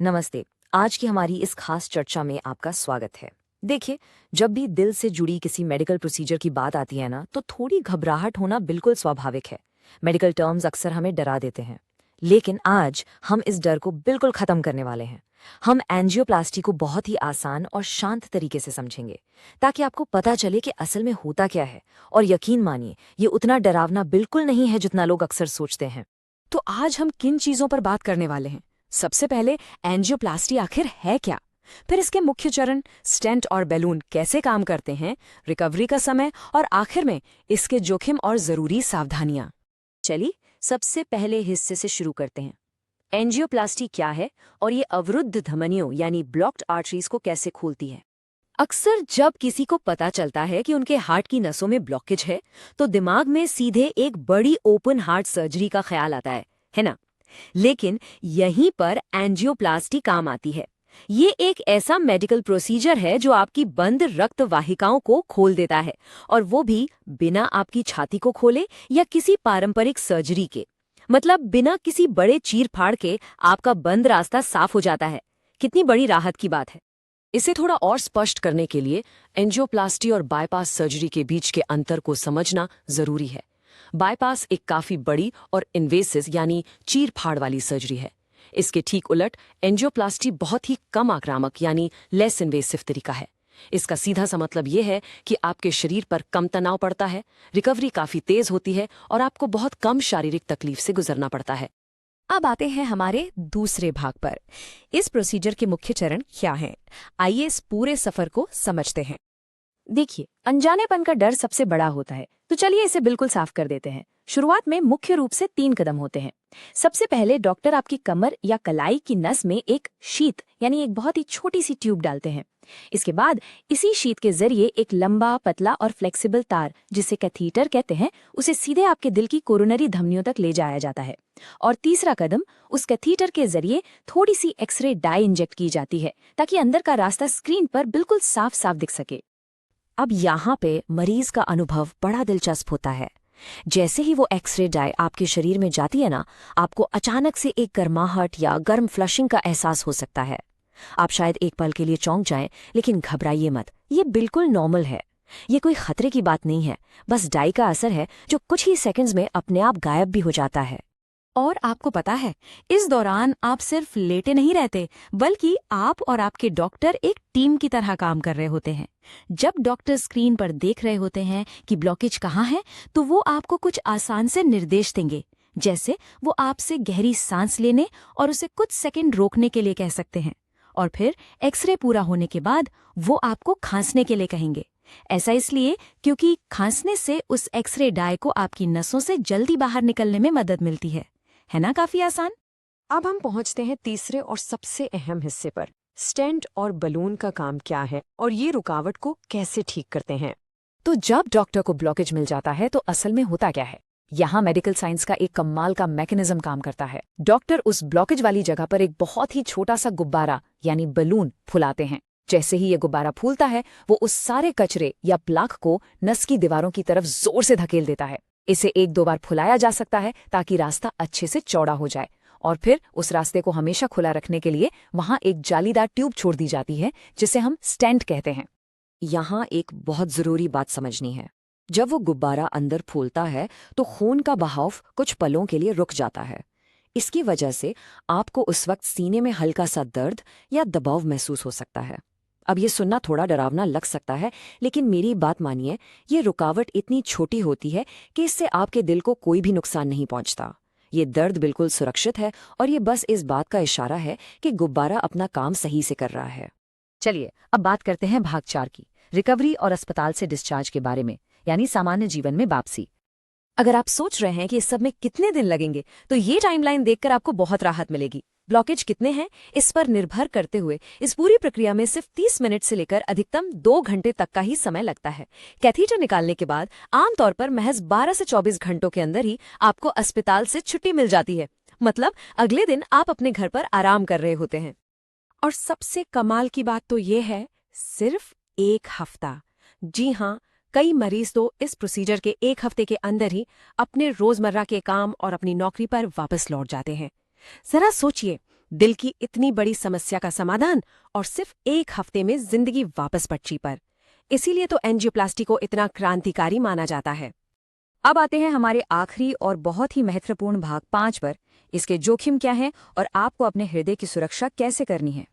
नमस्ते। आज की हमारी इस खास चर्चा में आपका स्वागत है। देखिए, जब भी दिल से जुड़ी किसी मेडिकल प्रोसीजर की बात आती है ना, तो थोड़ी घबराहट होना बिल्कुल स्वाभाविक है। मेडिकल टर्म्स अक्सर हमें डरा देते हैं। लेकिन आज हम इस डर को बिल्कुल खत्म करने वाले हैं। हम एंजियोप्लास्टी को बहुत ही आसान और शांत तरीके से समझेंगे, ताकि आपको पता चले कि असल में होता क्या है। और यकीन मानिए, ये उतना डरावना बिल्कुल नहीं है जितना लोग अक्सर सोचते हैं। तो आज हम किन चीजों पर बात करने वाले हैं? सबसे पहले एंजियोप्लास्टी आखिर है क्या? फिर इसके मुख्य चरण स्टेंट और बैलून कैसे काम करते हैं, रिकवरी का समय और आखिर में इसके जोखिम और जरूरी सावधानियां। चलिए, सबसे पहले हिस्से से शुरू करते हैं। एंजियोप्लास्टी क्या है और ये अवरुद्ध धमनियों यानी ब्लॉक्ड आर्टरीज को कैसे खोलती है। अक्सर जब किसी को पता चलता है कि उनके हार्ट की नसों में ब्लॉकेज है, तो दिमाग में सीधे एक बड़ी ओपन हार्ट सर्जरी का ख्याल आता है ना। लेकिन यहीं पर एंजियोप्लास्टी काम आती है। ये एक ऐसा मेडिकल प्रोसीजर है जो आपकी बंद रक्त वाहिकाओं को खोल देता है, और वो भी बिना आपकी छाती को खोले या किसी पारंपरिक सर्जरी के। मतलब बिना किसी बड़े चीर फाड़ के आपका बंद रास्ता साफ हो जाता है। कितनी बड़ी राहत की बात है। इसे थोड़ा और स्पष्ट करने के लिए एंजियोप्लास्टी और बाईपास सर्जरी के बीच के अंतर को समझना जरूरी है। बाईपास एक काफी बड़ी और इन्वेसिव यानी चीर फाड़ वाली सर्जरी है। इसके ठीक उलट एंजियोप्लास्टी बहुत ही कम आक्रामक यानी लेस इन्वेसिव तरीका है। इसका सीधा सा मतलब यह है कि आपके शरीर पर कम तनाव पड़ता है, रिकवरी काफी तेज होती है और आपको बहुत कम शारीरिक तकलीफ से गुजरना पड़ता है। अब आते हैं हमारे दूसरे भाग पर। इस प्रोसीजर के मुख्य चरण क्या हैं? आइए इस पूरे सफर को समझते हैं। देखिए, अनजानेपन का डर सबसे बड़ा होता है, तो चलिए इसे बिल्कुल साफ कर देते हैं। शुरुआत में मुख्य रूप से 3 कदम होते हैं। सबसे पहले डॉक्टर आपकी कमर या कलाई की नस में एक शीत यानी एक बहुत ही छोटी सी ट्यूब डालते हैं। इसके बाद इसी शीत के जरिए एक लंबा, पतला और फ्लेक्सिबल तार, जिसे कैथीटर कहते हैं, उसे सीधे आपके दिल की कोरोनरी धमनियों तक ले जाया जाता है। और तीसरा कदम, उस कैथीटर के जरिए थोड़ी सी एक्सरे डाई इंजेक्ट की जाती है, ताकि अंदर का रास्ता स्क्रीन पर बिल्कुल साफ साफ दिख सके। अब यहाँ पे मरीज का अनुभव बड़ा दिलचस्प होता है। जैसे ही वो एक्सरे डाई आपके शरीर में जाती है ना, आपको अचानक से एक गर्माहट या गर्म फ्लशिंग का एहसास हो सकता है। आप शायद एक पल के लिए चौंक जाएं, लेकिन घबराइए मत, ये बिल्कुल नॉर्मल है। ये कोई खतरे की बात नहीं है, बस डाई का असर है जो कुछ ही सेकंड्स में अपने आप गायब भी हो जाता है। और आपको पता है, इस दौरान आप सिर्फ लेटे नहीं रहते, बल्कि आप और आपके डॉक्टर एक टीम की तरह काम कर रहे होते हैं। जब डॉक्टर स्क्रीन पर देख रहे होते हैं कि ब्लॉकेज कहाँ है, तो वो आपको कुछ आसान से निर्देश देंगे। जैसे वो आपसे गहरी सांस लेने और उसे कुछ सेकंड रोकने के लिए कह सकते हैं। और फिर एक्सरे पूरा होने के बाद वो आपको खांसने के लिए कहेंगे। ऐसा इसलिए क्योंकि खांसने से उस एक्सरे डाई को आपकी नसों से जल्दी बाहर निकलने में मदद मिलती है ना? काफी आसान। अब हम पहुंचते हैं तीसरे और सबसे अहम हिस्से पर। स्टेंट और बलून का काम क्या है और ये रुकावट को कैसे ठीक करते हैं। तो जब डॉक्टर को ब्लॉकेज मिल जाता है, तो असल में होता क्या है? यहाँ मेडिकल साइंस का एक कमाल का मैकेनिज्म काम करता है। डॉक्टर उस ब्लॉकेज वाली जगह पर एक बहुत ही छोटा सा गुब्बारा यानी बलून फुलाते हैं। जैसे ही ये गुब्बारा फूलता है, वो उस सारे कचरे या प्लाक को नस की दीवारों की तरफ जोर से धकेल देता है। इसे 1-2 बार फुलाया जा सकता है, ताकि रास्ता अच्छे से चौड़ा हो जाए। और फिर उस रास्ते को हमेशा खुला रखने के लिए वहां एक जालीदार ट्यूब छोड़ दी जाती है, जिसे हम स्टेंट कहते हैं। यहाँ एक बहुत जरूरी बात समझनी है। जब वो गुब्बारा अंदर फूलता है, तो खून का बहाव कुछ पलों के लिए रुक जाता है। इसकी वजह से आपको उस वक्त सीने में हल्का सा दर्द या दबाव महसूस हो सकता है। अब ये सुनना थोड़ा डरावना लग सकता है, लेकिन मेरी बात मानिए, ये रुकावट इतनी छोटी होती है कि इससे आपके दिल को कोई भी नुकसान नहीं पहुंचता। ये दर्द बिल्कुल सुरक्षित है, और ये बस इस बात का इशारा है कि गुब्बारा अपना काम सही से कर रहा है। चलिए, अब बात करते हैं भाग 4 की, रिकवरी और अस्पताल से डिस्चार्ज के बारे में, यानी सामान्य जीवन में वापसी। अगर आप सोच रहे हैं कि इस सब में कितने दिन लगेंगे, तो ये टाइमलाइन देखकर आपको बहुत राहत मिलेगी। ब्लॉकेज कितने हैं, इस पर निर्भर करते हुए इस पूरी प्रक्रिया में सिर्फ 30 मिनट से लेकर अधिकतम 2 घंटे तक का ही समय लगता है। कैथीटर निकालने के बाद आमतौर पर महज 12 से 24 घंटों के अंदर ही आपको अस्पताल से छुट्टी मिल जाती है। मतलब अगले दिन आप अपने घर पर आराम कर रहे होते हैं। और सबसे कमाल की बात तो ये है, सिर्फ 1 हफ्ता। जी हाँ, कई मरीज तो इस प्रोसीजर के 1 हफ्ते के अंदर ही अपने रोजमर्रा के काम और अपनी नौकरी पर वापस लौट जाते हैं। जरा सोचिए, दिल की इतनी बड़ी समस्या का समाधान और सिर्फ 1 हफ्ते में जिंदगी वापस पटरी पर। इसीलिए तो एंजियोप्लास्टी को इतना क्रांतिकारी माना जाता है। अब आते हैं हमारे आखिरी और बहुत ही महत्वपूर्ण भाग 5 पर। इसके जोखिम क्या हैं और आपको अपने हृदय की सुरक्षा कैसे करनी है।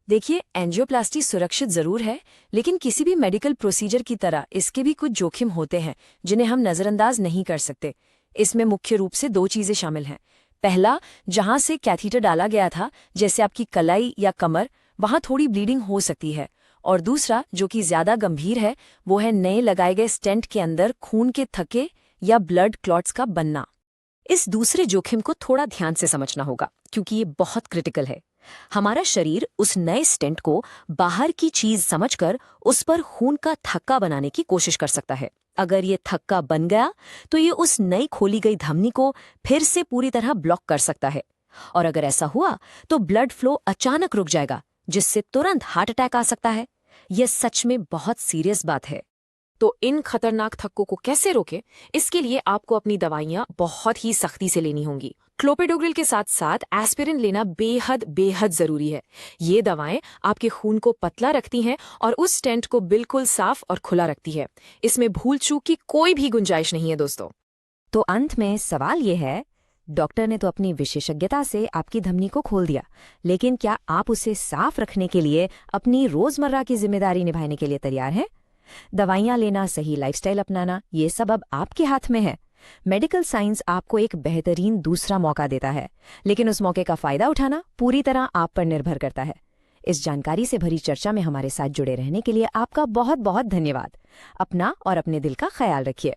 देखिए, एंजियोप्लास्टी सुरक्षित जरूर है, लेकिन किसी भी मेडिकल प्रोसीजर की तरह इसके भी कुछ जोखिम होते हैं जिन्हें हम नज़रअंदाज नहीं कर सकते। इसमें मुख्य रूप से 2 चीज़ें शामिल हैं। पहला, जहां से कैथीटर डाला गया था, जैसे आपकी कलाई या कमर, वहां थोड़ी ब्लीडिंग हो सकती है। और दूसरा, जो कि ज्यादा गंभीर है, वो है नए लगाए गए स्टेंट के अंदर खून के थक्के या ब्लड क्लॉट्स का बनना। इस दूसरे जोखिम को थोड़ा ध्यान से समझना होगा, क्योंकि ये बहुत क्रिटिकल है। हमारा शरीर उस नए स्टेंट को बाहर की चीज समझकर उस पर खून का थक्का बनाने की कोशिश कर सकता है। अगर ये थक्का बन गया तो ये उस नई खोली गई धमनी को फिर से पूरी तरह ब्लॉक कर सकता है, और अगर ऐसा हुआ तो ब्लड फ्लो अचानक रुक जाएगा, जिससे तुरंत हार्ट अटैक आ सकता है। यह सच में बहुत सीरियस बात है। तो इन खतरनाक थक्कों को कैसे रोकें, इसके लिए आपको अपनी दवाइयां बहुत ही सख्ती से लेनी होंगी। क्लोपेडोग्रिल के साथ साथ एस्पिरिन लेना बेहद बेहद जरूरी है। ये दवाएं आपके खून को पतला रखती हैं और उस स्टेंट को बिल्कुल साफ और खुला रखती है। इसमें भूल चूक की कोई भी गुंजाइश नहीं है दोस्तों। तो अंत में सवाल ये है, डॉक्टर ने तो अपनी विशेषज्ञता से आपकी धमनी को खोल दिया, लेकिन क्या आप उसे साफ रखने के लिए अपनी रोजमर्रा की जिम्मेदारी निभाने के लिए तैयार हैं? दवाइयां लेना, सही लाइफस्टाइल अपनाना, ये सब अब आपके हाथ में है। मेडिकल साइंस आपको एक बेहतरीन दूसरा मौका देता है, लेकिन उस मौके का फायदा उठाना पूरी तरह आप पर निर्भर करता है। इस जानकारी से भरी चर्चा में हमारे साथ जुड़े रहने के लिए आपका बहुत बहुत धन्यवाद। अपना और अपने दिल का ख्याल रखिए।